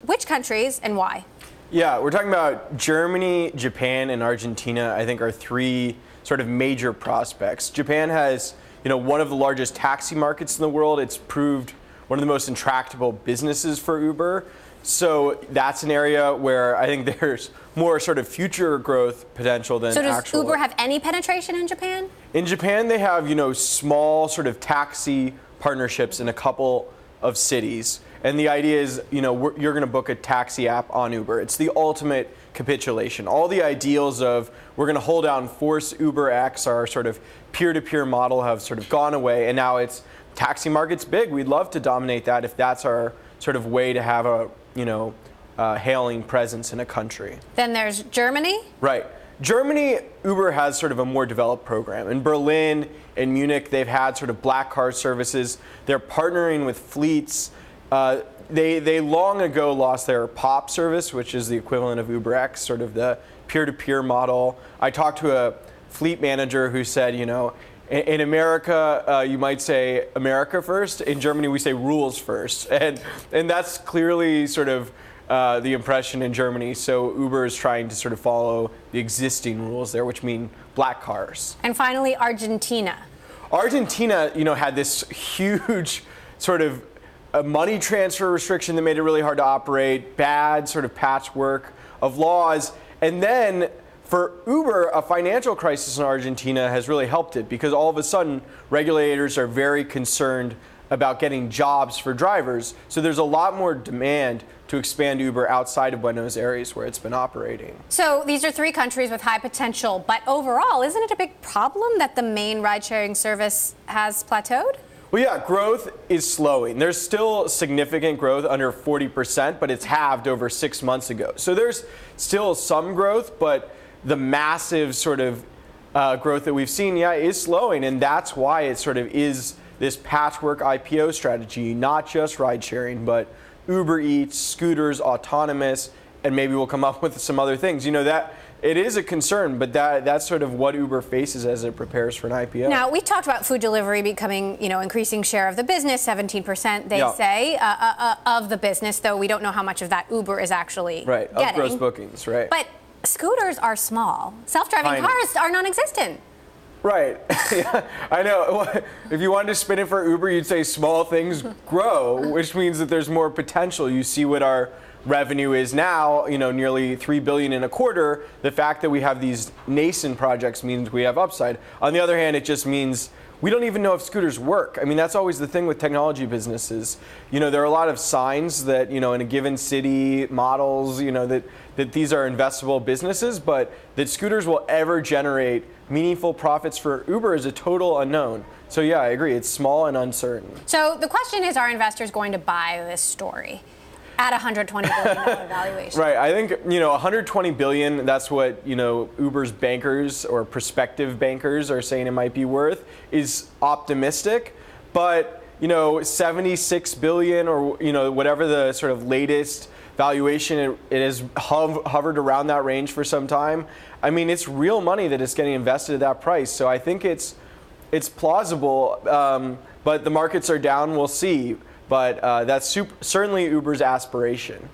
Which countries and why? Yeah, we're talking about Germany, Japan, and Argentina, I think are three sort of major prospects. Japan has, one of the largest taxi markets in the world. It's proved one of the most intractable businesses for Uber. So that's an area where I think there's more sort of future growth potential than actual. So does Uber have any penetration in Japan? In Japan, they have, small sort of taxi partnerships in a couple of cities. And the idea is, you're going to book a taxi app on Uber. It's the ultimate capitulation. All the ideals of we're going to hold out and force UberX, our sort of peer-to-peer model, have sort of gone away. And now it's taxi market's big. We'd love to dominate that if that's our sort of way to have a, hailing presence in a country. Then there's Germany? Right. Germany, Uber has sort of a more developed program. In Berlin and Munich, they've had sort of black car services. They're partnering with fleets. They long ago lost their POP service, which is the equivalent of UberX, sort of the peer-to-peer model. I talked to a fleet manager who said, in America, you might say America first. In Germany, we say rules first. And that's clearly sort of the impression in Germany. So Uber is trying to sort of follow the existing rules there, which mean black cars. And finally, Argentina. Argentina, had this huge sort of a money transfer restriction that made it really hard to operate, bad sort of patchwork of laws. And then for Uber, a financial crisis in Argentina has really helped it because all of a sudden regulators are very concerned about getting jobs for drivers. So there's a lot more demand to expand Uber outside of Buenos Aires where it's been operating. So these are three countries with high potential, but overall, isn't it a big problem that the main ride-sharing service has plateaued? Well, yeah, growth is slowing. There's still significant growth, under 40%, but it's halved over 6 months ago. So there's still some growth, but the massive sort of growth that we've seen, is slowing. And that's why it sort of is this patchwork IPO strategy, not just ride sharing, but Uber Eats, scooters, autonomous, and maybe we'll come up with some other things. That it is a concern, but that's sort of what Uber faces as it prepares for an IPO. Now, we talked about food delivery becoming, increasing share of the business, 17%, they say, of the business, though we don't know how much of that Uber is actually getting. Of gross bookings, right. But scooters are small. Self-driving cars are non-existent. Right. I know. If you wanted to spin it for Uber, you'd say small things grow, which means that there's more potential. You see what our revenue is now, nearly $3 billion in a quarter. The fact that we have these nascent projects means we have upside. On the other hand, it just means we don't even know if scooters work. I mean, that's always the thing with technology businesses. There are a lot of signs that, in a given city, models, that these are investable businesses, but that scooters will ever generate meaningful profits for Uber is a total unknown. So yeah, I agree. It's small and uncertain. So the question is, are investors going to buy this story at $120 billion valuation? Right. I think, $120 billion, that's what, Uber's bankers or prospective bankers are saying it might be worth, is optimistic. But, $76 billion or, whatever the sort of latest valuation, it has hovered around that range for some time. I mean, it's real money that is getting invested at that price. So I think it's plausible, but the markets are down. We'll see. But that's certainly Uber's aspiration.